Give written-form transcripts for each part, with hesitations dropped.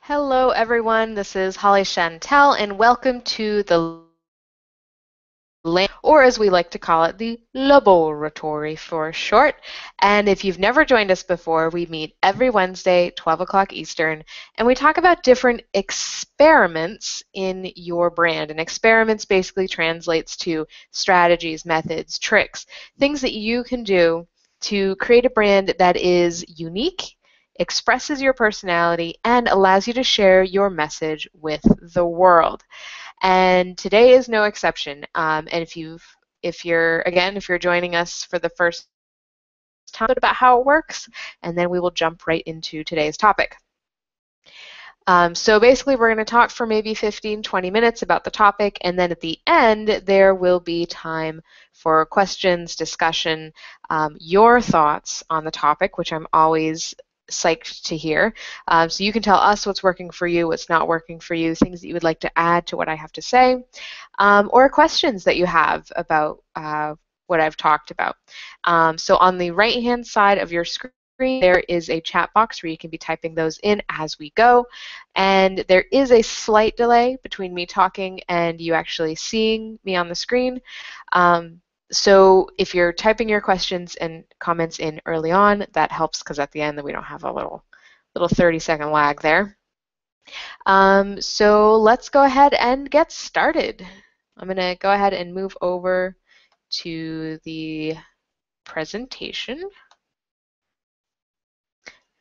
Hello, everyone. This is Holly Chantel, and welcome to the or as we like to call it, the LOBoratory for short. And if you've never joined us before, we meet every Wednesday, 12 o'clock Eastern, and we talk about different experiments in your brand. And experiments basically translates to strategies, methods, tricks, things that you can do to create a brand that is unique, expresses your personality, and allows you to share your message with the world. And today is no exception. And if you're joining us for the first time, about how it works, and then we will jump right into today's topic. So basically, we're going to talk for maybe 15, 20 minutes about the topic, and then at the end, there will be time for questions, discussion, your thoughts on the topic, which I'm always psyched to hear. So you can tell us what's working for you, what's not working for you, things that you would like to add to what I have to say, or questions that you have about what I've talked about. So on the right-hand side of your screen, there is a chat box where you can be typing those in as we go. And there is a slight delay between me talking and you actually seeing me on the screen. So if you're typing your questions and comments in early on, that helps because at the end then we don't have a little 30-second lag there. So let's go ahead and get started. I'm going to go ahead and move over to the presentation.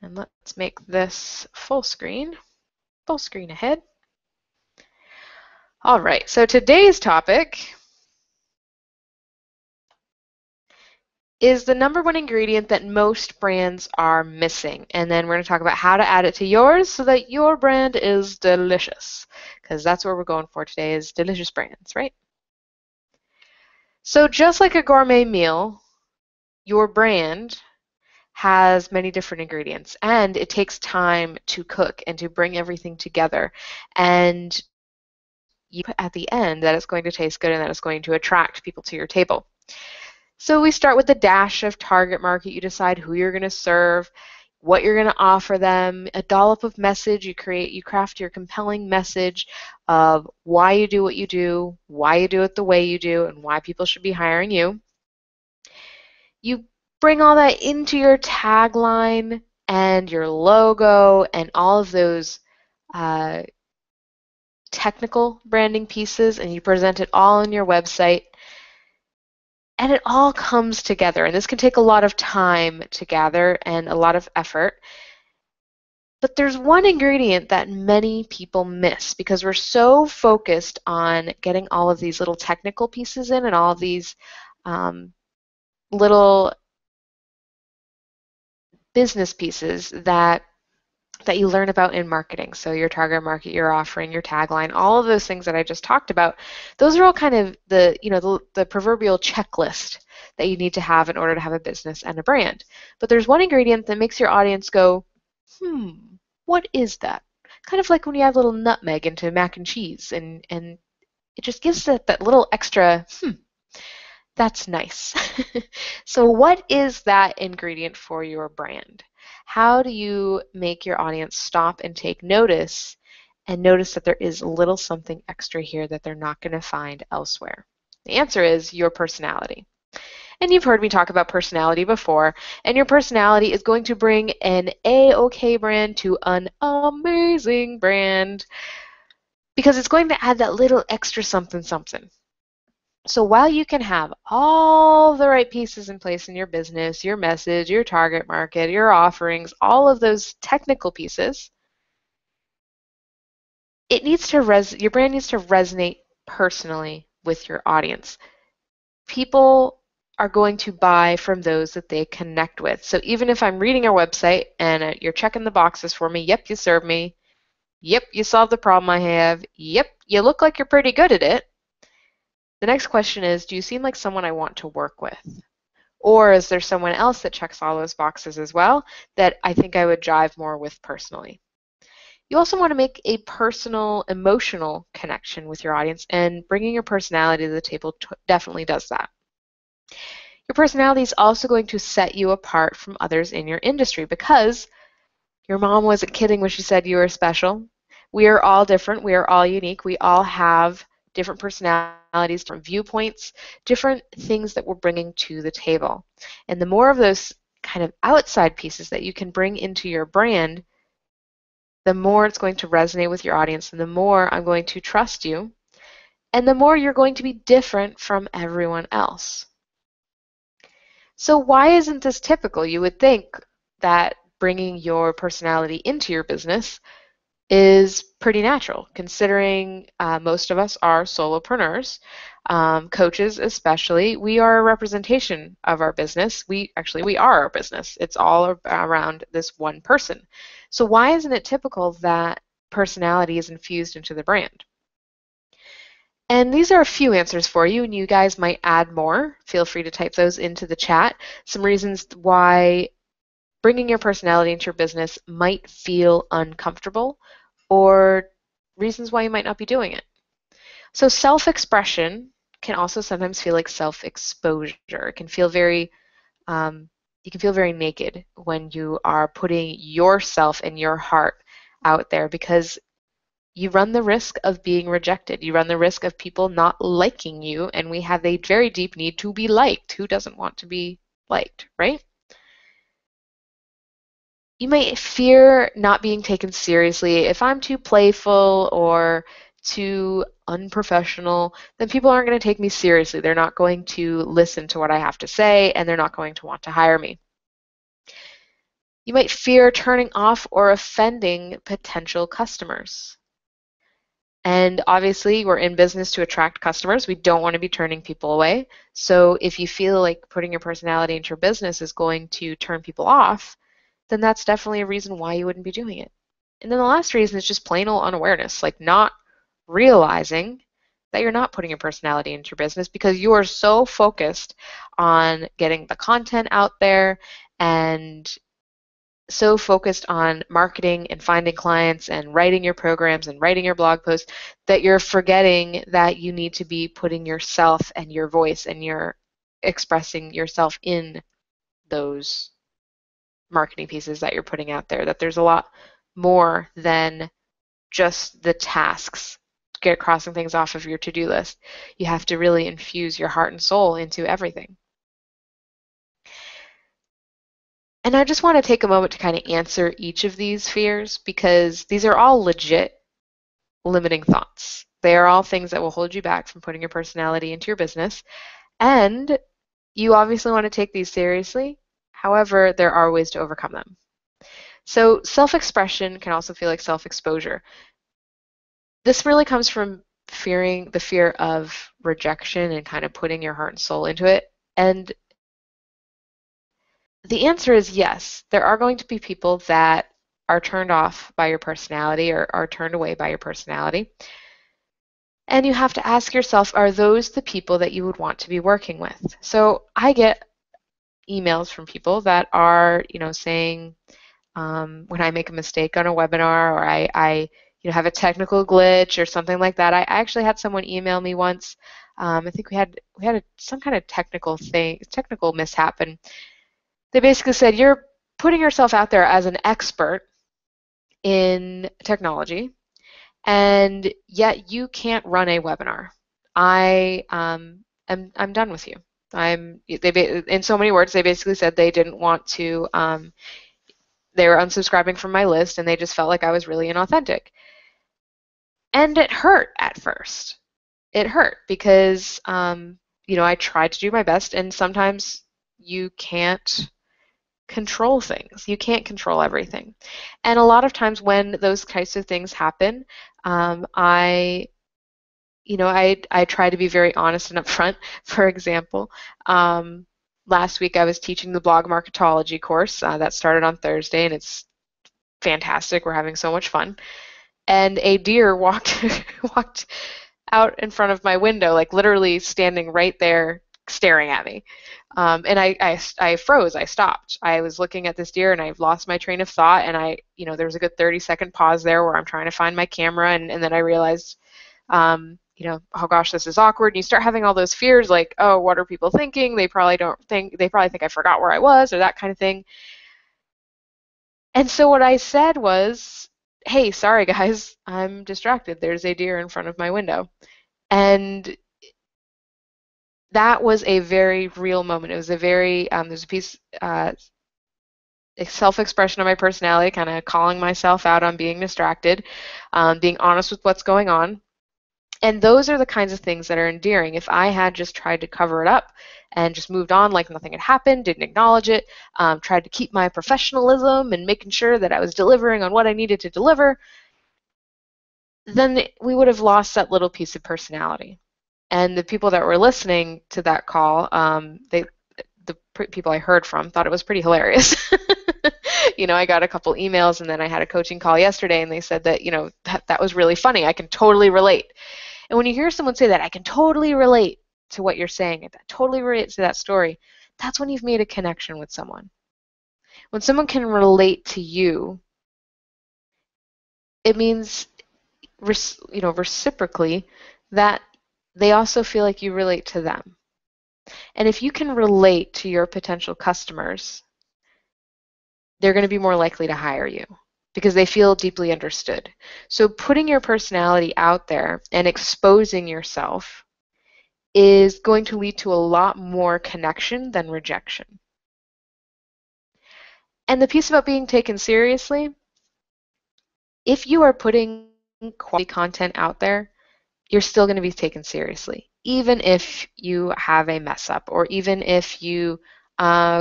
And let's make this full screen ahead. All right, so today's topic is the #1 ingredient that most brands are missing. And then we're going to talk about how to add it to yours so that your brand is delicious. Because that's what we're going for today, is delicious brands, right? So just like a gourmet meal, your brand has many different ingredients, and it takes time to cook and to bring everything together. And you put at the end that it's going to taste good and that it's going to attract people to your table. So we start with the dash of target market. You decide who you're going to serve, what you're going to offer them, a dollop of message. You craft your compelling message of why you do what you do, why you do it the way you do, and why people should be hiring you. You bring all that into your tagline and your logo and all of those technical branding pieces, and you present it all on your website. And it all comes together, and this can take a lot of time to gather and a lot of effort. But there's one ingredient that many people miss because we're so focused on getting all of these little technical pieces in and all of these little business pieces that you learn about in marketing. So your target market, your offering, your tagline, all of those things that I just talked about, those are all kind of the proverbial checklist that you need to have in order to have a business and a brand. But there's one ingredient that makes your audience go, what is that? Kind of like when you add a little nutmeg into mac and cheese, and it just gives it that little extra, that's nice. So what is that ingredient for your brand? How do you make your audience stop and take notice and notice that there is a little something extra here that they're not going to find elsewhere? The answer is your personality. And you've heard me talk about personality before, and your personality is going to bring an A-OK brand to an amazing brand because it's going to add that little extra something something. So while you can have all the right pieces in place in your business, your message, your target market, your offerings, all of those technical pieces, it needs to your brand needs to resonate personally with your audience. People are going to buy from those that they connect with. So even if I'm reading your website and you're checking the boxes for me, yep, you serve me, yep, you solved the problem I have, yep, you look like you're pretty good at it. The next question is, do you seem like someone I want to work with? Or is there someone else that checks all those boxes as well that I think I would jive more with personally? You also want to make a personal, emotional connection with your audience, and bringing your personality to the table definitely does that. Your personality is also going to set you apart from others in your industry because your mom wasn't kidding when she said you were special. We are all different. We are all unique. We all have different personalities, different viewpoints, different things that we're bringing to the table. And the more of those kind of outside pieces that you can bring into your brand, the more it's going to resonate with your audience, and the more I'm going to trust you, and the more you're going to be different from everyone else. So why isn't this typical? You would think that bringing your personality into your business is pretty natural, considering most of us are solopreneurs, coaches especially. We are a representation of our business. We are our business. It's all around this one person. So why isn't it typical that personality is infused into the brand? And these are a few answers for you, and you guys might add more. Feel free to type those into the chat. Some reasons why bringing your personality into your business might feel uncomfortable, or reasons why you might not be doing it. So self-expression can also sometimes feel like self-exposure. It can feel very, you can feel very naked when you are putting yourself and your heart out there, because you run the risk of being rejected. You run the risk of people not liking you, and we have a very deep need to be liked. Who doesn't want to be liked, right? You might fear not being taken seriously. If I'm too playful or too unprofessional, then people aren't going to take me seriously. They're not going to listen to what I have to say, and they're not going to want to hire me. You might fear turning off or offending potential customers. And obviously, we're in business to attract customers. We don't want to be turning people away. So if you feel like putting your personality into your business is going to turn people off, then that's definitely a reason why you wouldn't be doing it. And then the last reason is just plain old unawareness, like not realizing that you're not putting your personality into your business because you are so focused on getting the content out there and so focused on marketing and finding clients and writing your programs and writing your blog posts that you're forgetting that you need to be putting yourself and your voice and your expressing yourself in those marketing pieces that you're putting out there, that there's a lot more than just the tasks, get crossing things off of your to-do list. You have to really infuse your heart and soul into everything. And I just want to take a moment to kind of answer each of these fears, because these are all legit limiting thoughts. They are all things that will hold you back from putting your personality into your business. And you obviously want to take these seriously. However, there are ways to overcome them. So self-expression can also feel like self-exposure. This really comes from fearing the fear of rejection and kind of putting your heart and soul into it. And the answer is yes, there are going to be people that are turned off by your personality or are turned away by your personality. And you have to ask yourself, are those the people that you would want to be working with? So I get emails from people that are, saying when I make a mistake on a webinar, or I have a technical glitch or something like that. I actually had someone email me once. I think we had some kind of technical mishap, and they basically said, you're putting yourself out there as an expert in technology, and yet you can't run a webinar. I'm done with you. In so many words, they basically said they didn't want to. They were unsubscribing from my list, and they just felt like I was really inauthentic. And it hurt at first. It hurt because I tried to do my best, and sometimes you can't control things. You can't control everything. And a lot of times when those types of things happen, I try to be very honest and upfront. For example, last week I was teaching the blog marketology course that started on Thursday, and it's fantastic. We're having so much fun. And a deer walked out in front of my window, like literally standing right there staring at me. And I froze. I stopped. I was looking at this deer, and I lost my train of thought, and there was a good 30-second pause there where I'm trying to find my camera, and then I realized, oh gosh, this is awkward. And you start having all those fears like, oh, what are people thinking? They probably think I forgot where I was, or that kind of thing. And so what I said was, hey, sorry guys, I'm distracted. There's a deer in front of my window. And that was a very real moment. It was a very, there's a piece, self-expression of my personality, kind of calling myself out on being distracted, being honest with what's going on. And those are the kinds of things that are endearing. If I had just tried to cover it up and just moved on like nothing had happened, didn't acknowledge it, tried to keep my professionalism and making sure that I was delivering on what I needed to deliver, then we would have lost that little piece of personality. And the people that were listening to that call, the people I heard from thought it was pretty hilarious. I got a couple emails, and then I had a coaching call yesterday, and they said that, that was really funny. I can totally relate. And when you hear someone say that, I can totally relate to what you're saying, I totally relate to that story, that's when you've made a connection with someone. When someone can relate to you, it means, reciprocally, that they also feel like you relate to them. And if you can relate to your potential customers, they're going to be more likely to hire you because they feel deeply understood. So putting your personality out there and exposing yourself is going to lead to a lot more connection than rejection. And the piece about being taken seriously, if you are putting quality content out there, you're still going to be taken seriously, even if you have a mess up or even if you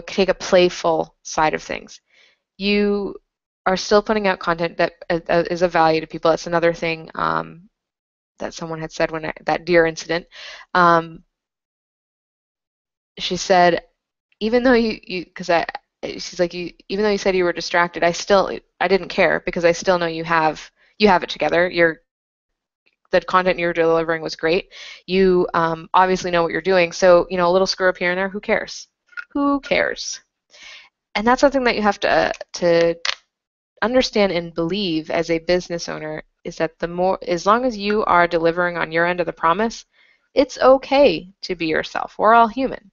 take a playful side of things. You are still putting out content that is of value to people. That's another thing that someone had said when that deer incident. She said, even though she's like, even though you said you were distracted, I didn't care because I still know you have it together. The content you're delivering was great. You obviously know what you're doing. So, a little screw up here and there, who cares? Who cares? And that's something that you have to understand and believe as a business owner, is that as long as you are delivering on your end of the promise, it's okay to be yourself. We're all human.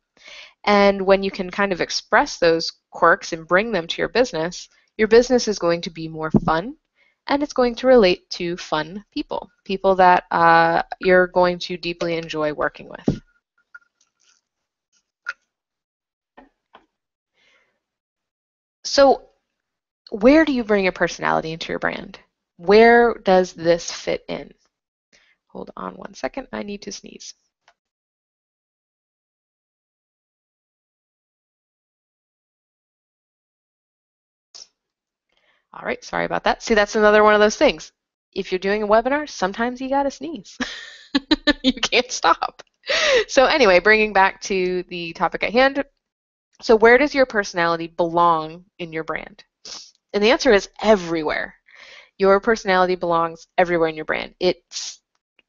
And when you can kind of express those quirks and bring them to your business is going to be more fun, and it's going to relate to fun people that you're going to deeply enjoy working with. So where do you bring your personality into your brand? Where does this fit in? Hold on one second, I need to sneeze. All right, sorry about that. See, that's another one of those things. If you're doing a webinar, sometimes you gotta sneeze. You can't stop. So anyway, bringing back to the topic at hand. So where does your personality belong in your brand? And the answer is everywhere. Your personality belongs everywhere in your brand. It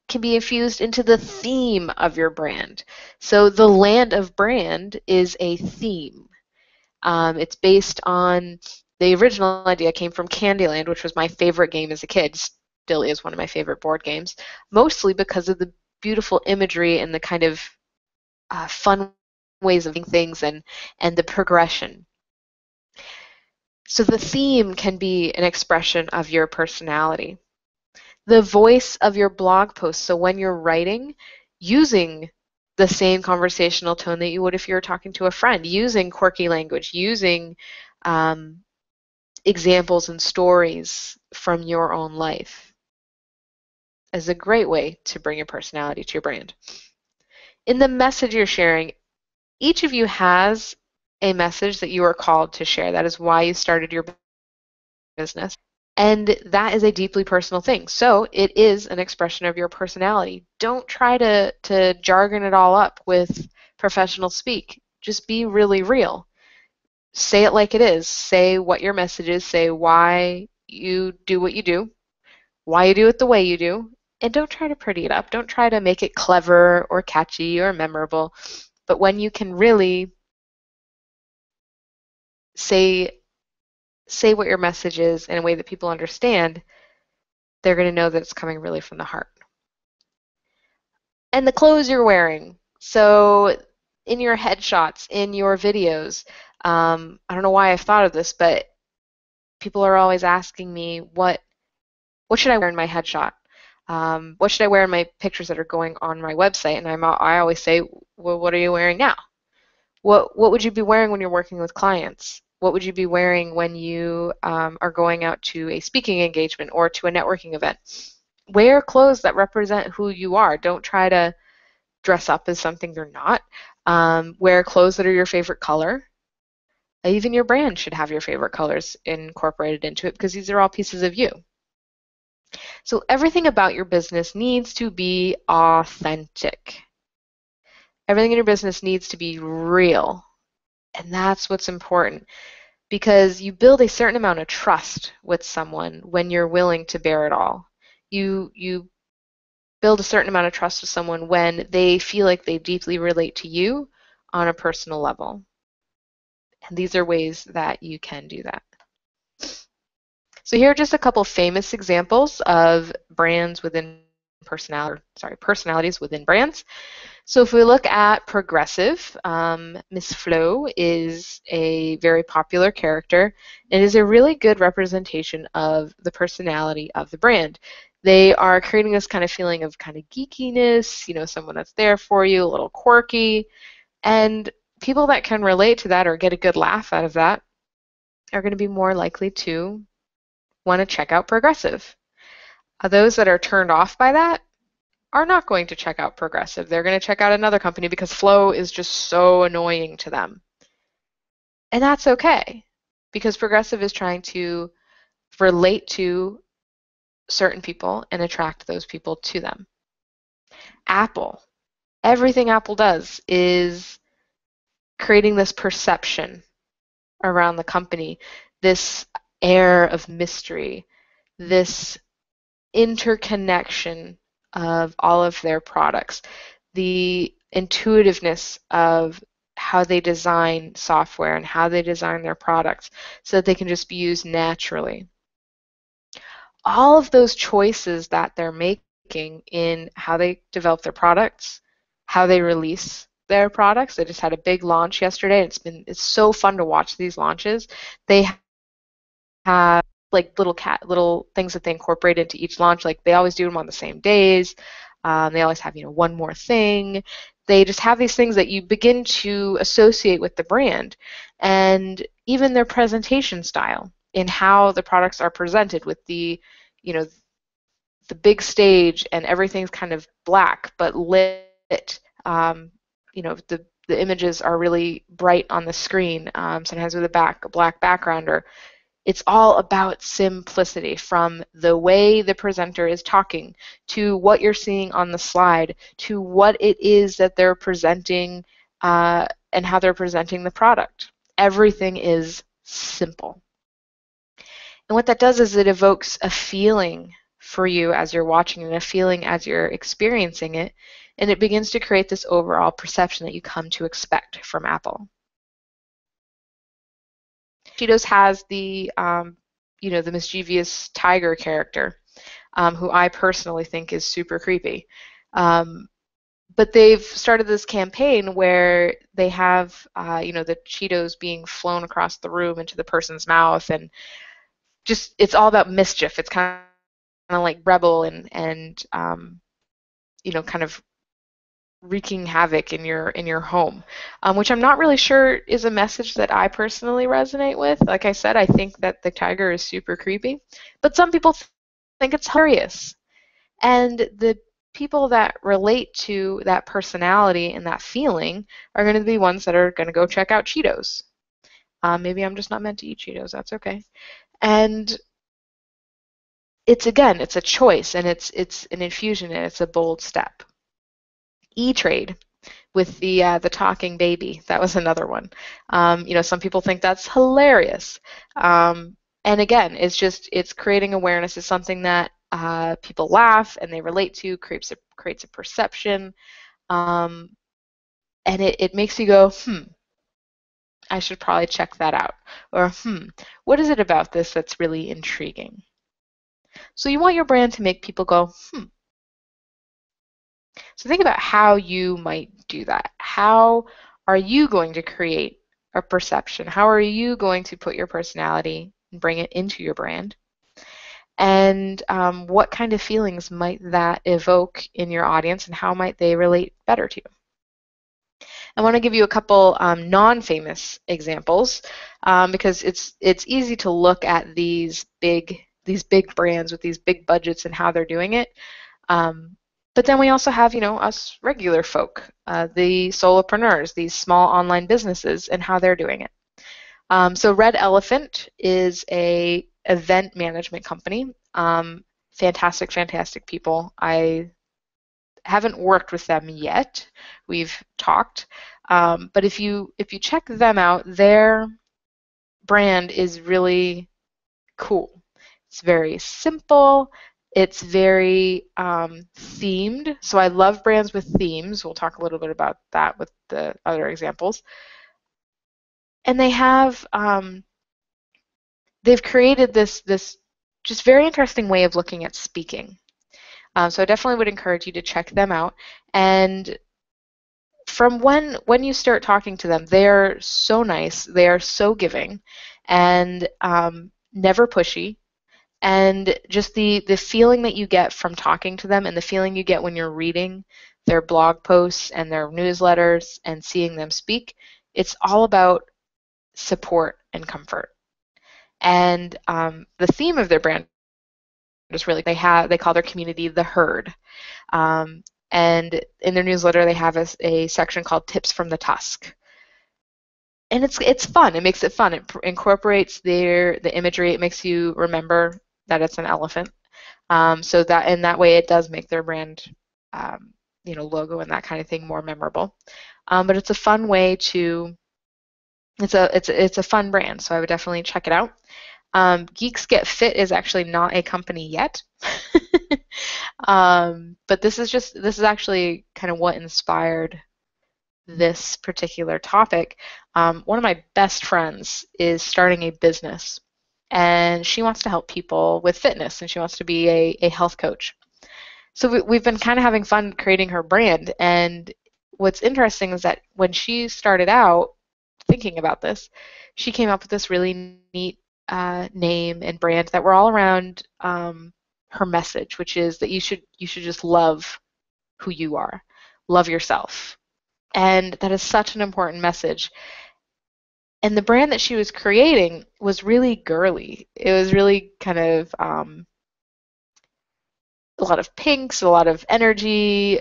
can be infused into the theme of your brand. So the land of brand is a theme. It's based on, the original idea came from Candyland, which was my favorite game as a kid, still is one of my favorite board games, mostly because of the beautiful imagery and the kind of fun ways of doing things and the progression. So the theme can be an expression of your personality. The voice of your blog post, so when you're writing, using the same conversational tone that you would if you were talking to a friend, using quirky language, using examples and stories from your own life is a great way to bring your personality to your brand. In the message you're sharing, each of you has a message that you are called to share. That is why you started your business. And that is a deeply personal thing. So it is an expression of your personality. Don't try to jargon it all up with professional speak. Just be really real. Say it like it is. Say what your message is. Say why you do what you do, why you do it the way you do, and don't try to pretty it up. Don't try to make it clever or catchy or memorable. But when you can really say what your message is in a way that people understand, they're going to know that it's coming really from the heart. And the clothes you're wearing. So in your headshots, in your videos, I don't know why I've thought of this, but people are always asking me what What should I wear in my headshot? What should I wear in my pictures that are going on my website? And I always say, well, what are you wearing now? What would you be wearing when you're working with clients? What would you be wearing when you are going out to a speaking engagement or to a networking event? Wear clothes that represent who you are. Don't try to dress up as something you're not. Wear clothes that are your favorite color. Even your brand should have your favorite colors incorporated into it because these are all pieces of you. So everything about your business needs to be authentic. Everything in your business needs to be real. And that's what's important because you build a certain amount of trust with someone when you're willing to bear it all. You build a certain amount of trust with someone when they feel like they deeply relate to you on a personal level. And these are ways that you can do that. So here are just a couple famous examples of brands within personalities within brands. So if we look at Progressive, Miss Flo is a very popular character and is a really good representation of the personality of the brand. They are creating this kind of feeling of kind of geekiness, you know, someone that's there for you, a little quirky, and people that can relate to that or get a good laugh out of that are going to be more likely to want to check out Progressive. Those that are turned off by that are not going to check out Progressive. They're going to check out another company because Flow is just so annoying to them. And that's okay because Progressive is trying to relate to certain people and attract those people to them. Apple, everything Apple does is creating this perception around the company, this air of mystery, this interconnection of all of their products, the intuitiveness of how they design software and how they design their products so that they can just be used naturally. All of those choices that they're making in how they develop their products, how they release their products. They just had a big launch yesterday. It's so fun to watch these launches. They have like little things that they incorporate into each launch. Like they always do them on the same days. They always have, one more thing. They just have these things that you begin to associate with the brand, and even their presentation style in how the products are presented with the big stage and everything's kind of black but lit. The images are really bright on the screen, sometimes with a black background, or it's all about simplicity, from the way the presenter is talking to what you're seeing on the slide to what it is that they're presenting and how they're presenting the product. Everything is simple. And what that does is it evokes a feeling for you as you're watching and a feeling as you're experiencing it, and it begins to create this overall perception that you come to expect from Apple. Cheetos has the mischievous tiger character, who I personally think is super creepy. But they've started this campaign where they have, the Cheetos being flown across the room into the person's mouth, and just it's all about mischief. It's kind of like Rebel and kind of wreaking havoc in your home, which I'm not really sure is a message that I personally resonate with. Like I said, I think that the tiger is super creepy, but some people think it's hilarious. And the people that relate to that personality and that feeling are going to be ones that are going to go check out Cheetos. Maybe I'm just not meant to eat Cheetos. That's okay. And it's a choice, and it's an infusion, and it's a bold step. E-Trade with the talking baby. That was another one. Some people think that's hilarious. And again, it's creating awareness. It's something that people laugh and they relate to, creates a perception, and it makes you go, I should probably check that out. Or, what is it about this that's really intriguing? So you want your brand to make people go, So think about how you might do that. How are you going to create a perception? How are you going to put your personality and bring it into your brand? and what kind of feelings might that evoke in your audience, and how might they relate better to you. I want to give you a couple non-famous examples because it's easy to look at these big brands with these big budgets and how they're doing it. But then we also have, us regular folk, the solopreneurs, these small online businesses, and how they're doing it. So Red Elephant is a event management company. Fantastic, fantastic people. I haven't worked with them yet. We've talked, but if you check them out, their brand is really cool. It's very simple. It's very themed. So I love brands with themes. We'll talk a little bit about that with the other examples. And they've created this just very interesting way of looking at speaking. So I definitely would encourage you to check them out. And from when you start talking to them, they are so nice, they are so giving, and never pushy. And just the feeling that you get from talking to them, and the feeling you get when you're reading their blog posts and their newsletters and seeing them speak, it's all about support and comfort. And the theme of their brand is really, they call their community the herd. And in their newsletter, they have a section called Tips from the Tusk. And it's fun. It makes it fun. It incorporates the imagery. It makes you remember that it's an elephant. So that in that way, it does make their brand, logo and that kind of thing more memorable. But it's a fun way to. It's a fun brand. So I would definitely check it out. Geeks Get Fit is actually not a company yet. But this is actually kind of what inspired this particular topic. One of my best friends is starting a business, and she wants to help people with fitness, and she wants to be a health coach. So we've been kind of having fun creating her brand. And what's interesting is that when she started out thinking about this, she came up with this really neat name and brand that were all around her message, which is that you should just love who you are, love yourself, and that is such an important message. And the brand that she was creating was really girly. It was really kind of a lot of pinks, a lot of energy.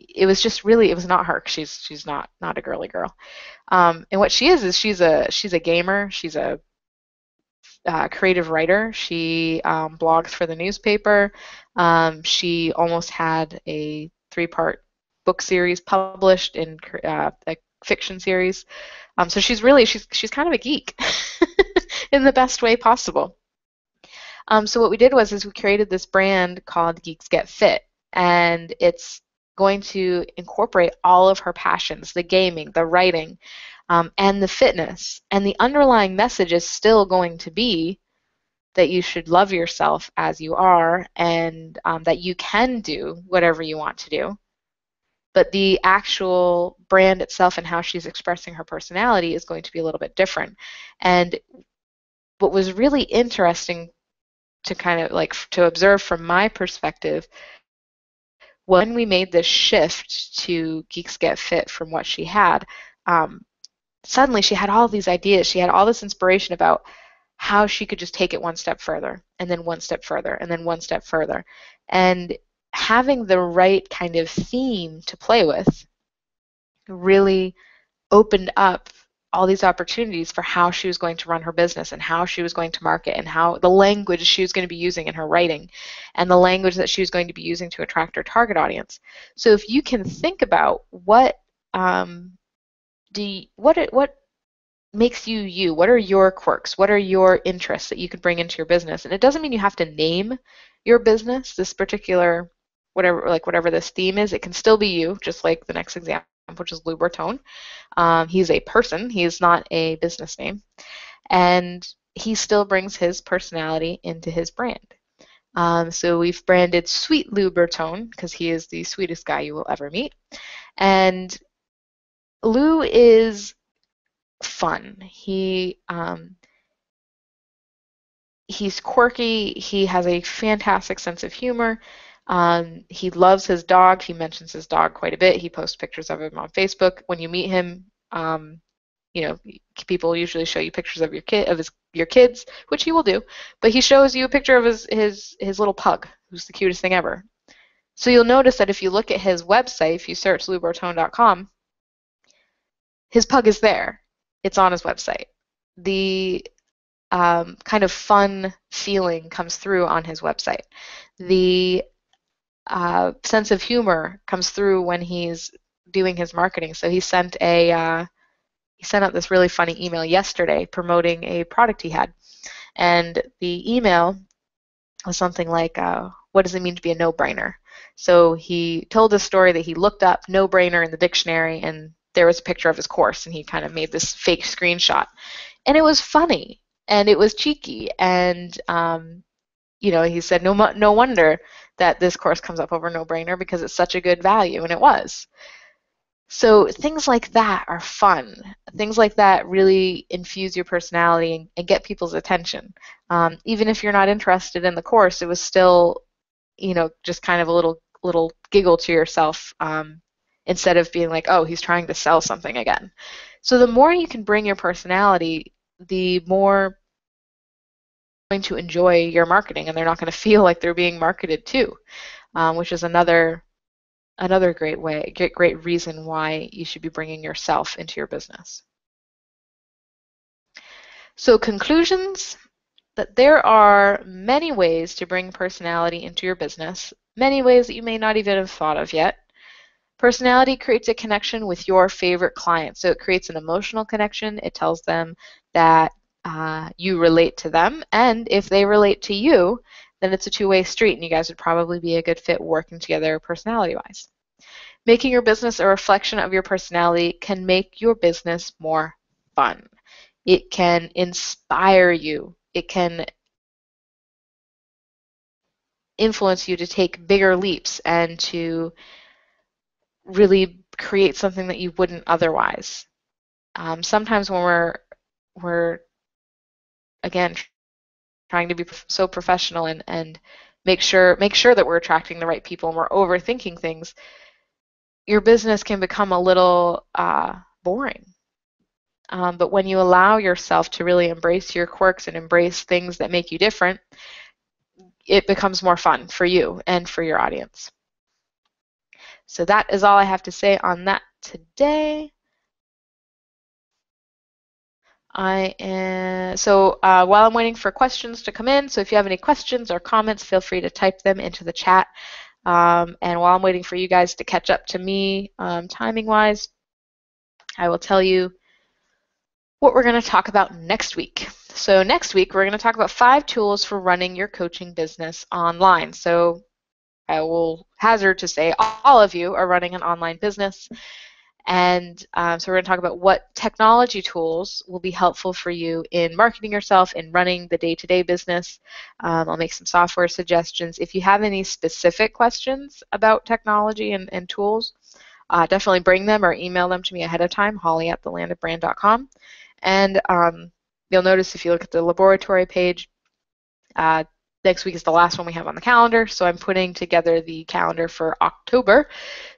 It was just really, it was not her. She's not a girly girl. And what she is she's a gamer. She's a creative writer. She blogs for the newspaper. She almost had a 3-part book series published in a fiction series. So she's kind of a geek in the best way possible. So what we did was we created this brand called Geeks Get Fit, and it's going to incorporate all of her passions, the gaming, the writing, and the fitness. And the underlying message is still going to be that you should love yourself as you are, and that you can do whatever you want to do. But the actual brand itself and how she's expressing her personality is going to be a little bit different. And what was really interesting to kind of to observe from my perspective, when we made this shift to Geeks Get Fit from what she had, suddenly she had all these ideas. She had all this inspiration about how she could just take it one step further, and then one step further, and then one step further. And having the right kind of theme to play with really opened up all these opportunities for how she was going to run her business, and how she was going to market, and how the language she was going to be using in her writing, and the language that she was going to be using to attract her target audience. So if you can think about what makes you you, what are your quirks, what are your interests that you could bring into your business. And it doesn't mean you have to name your business this particular whatever this theme is. It can still be you, just like the next example, which is LOBoratory. He's a person, he's not a business name, and he still brings his personality into his brand. So we've branded Sweet LOBoratory because he is the sweetest guy you will ever meet. And Lou is fun. He's quirky. He has a fantastic sense of humor. He loves his dog. He mentions his dog quite a bit. He posts pictures of him on Facebook. When you meet him, you know, people usually show you pictures of your kids, which he will do, but he shows you a picture of his little pug, who's the cutest thing ever. So you'll notice that if you look at his website, if you search LOBoratory.com, his pug is there. It's on his website. The kind of fun feeling comes through on his website. The sense of humor comes through when he's doing his marketing. So he sent out this really funny email yesterday promoting a product he had, and the email was something like, "What does it mean to be a no-brainer?" So he told a story that he looked up no-brainer in the dictionary, and there was a picture of his course, and he kind of made this fake screenshot, and it was funny and it was cheeky, and he said no wonder that this course comes up over no-brainer because it's such a good value, and it was. So things like that are fun. Things like that really infuse your personality and get people's attention. Even if you're not interested in the course, it was still, just kind of a little giggle to yourself, instead of being like, oh, he's trying to sell something again. So the more you can bring your personality, the more going to enjoy your marketing, and they're not going to feel like they're being marketed to, which is another great reason why you should be bringing yourself into your business. So conclusions, that there are many ways to bring personality into your business, many ways that you may not even have thought of yet. Personality creates a connection with your favorite clients. So it creates an emotional connection. It tells them that you relate to them, and if they relate to you, then it's a two-way street, and you guys would probably be a good fit working together personality-wise. Making your business a reflection of your personality can make your business more fun. It can inspire you. It can influence you to take bigger leaps and to really create something that you wouldn't otherwise. Sometimes when we're again trying to be so professional and make sure that we're attracting the right people and we're overthinking things, your business can become a little boring. But when you allow yourself to really embrace your quirks and embrace things that make you different, it becomes more fun for you and for your audience. So that is all I have to say on that today. While I'm waiting for questions to come in, so if you have any questions or comments, feel free to type them into the chat. And while I'm waiting for you guys to catch up to me timing-wise, I will tell you what we're going to talk about next week. So next week, we're going to talk about 5 tools for running your coaching business online. So I will hazard to say all of you are running an online business. And so we're going to talk about what technology tools will be helpful for you in marketing yourself, in running the day-to-day business. I'll make some software suggestions. If you have any specific questions about technology and tools, definitely bring them or email them to me ahead of time, holly@thelandofbrand.com. And you'll notice if you look at the LOBoratory page, next week is the last one we have on the calendar, so I'm putting together the calendar for October.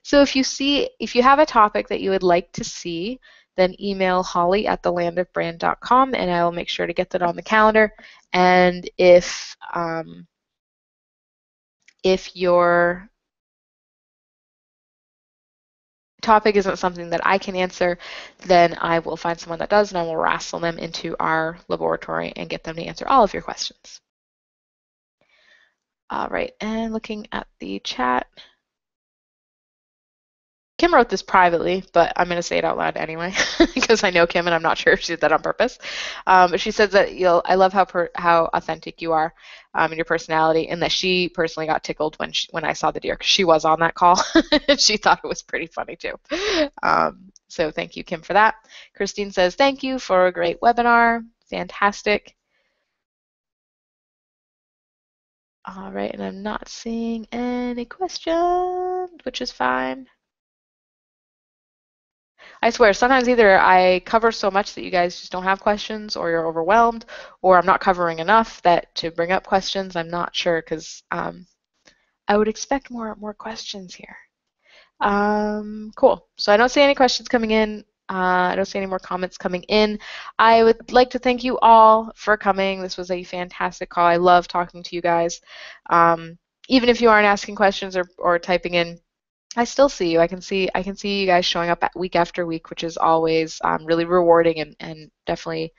So if you have a topic that you would like to see, then email holly@thelandofbrand.com, and I will make sure to get that on the calendar. And if your topic isn't something that I can answer, then I will find someone that does, and I will wrestle them into our LOBoratory and get them to answer all of your questions. All right, and looking at the chat. Kim wrote this privately, but I'm going to say it out loud anyway because I know Kim and I'm not sure if she did that on purpose. But she says that I love how authentic you are in your personality, and that she personally got tickled when I saw the deer because she was on that call. She thought it was pretty funny too. So thank you, Kim, for that. Christine says, thank you for a great webinar. Fantastic. All right, and I'm not seeing any questions, which is fine. I swear, sometimes either I cover so much that you guys just don't have questions, or you're overwhelmed, or I'm not covering enough that to bring up questions. I'm not sure because I would expect more questions here. Cool. So I don't see any questions coming in. I don't see any more comments coming in. I would like to thank you all for coming. This was a fantastic call. I love talking to you guys. Even if you aren't asking questions or typing in, I still see you. I can see you guys showing up week after week, which is always really rewarding and definitely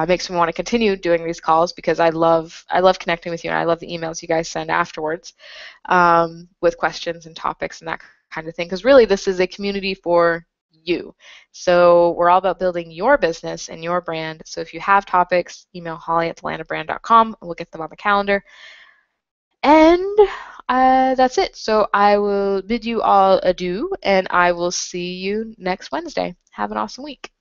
makes me want to continue doing these calls because I love connecting with you and I love the emails you guys send afterwards with questions and topics and that kind of thing. Because really, this is a community for you. So we're all about building your business and your brand. So if you have topics, email holly@thelandofbrand.com and we'll get them on the calendar. And that's it. So I will bid you all adieu, and I will see you next Wednesday. Have an awesome week.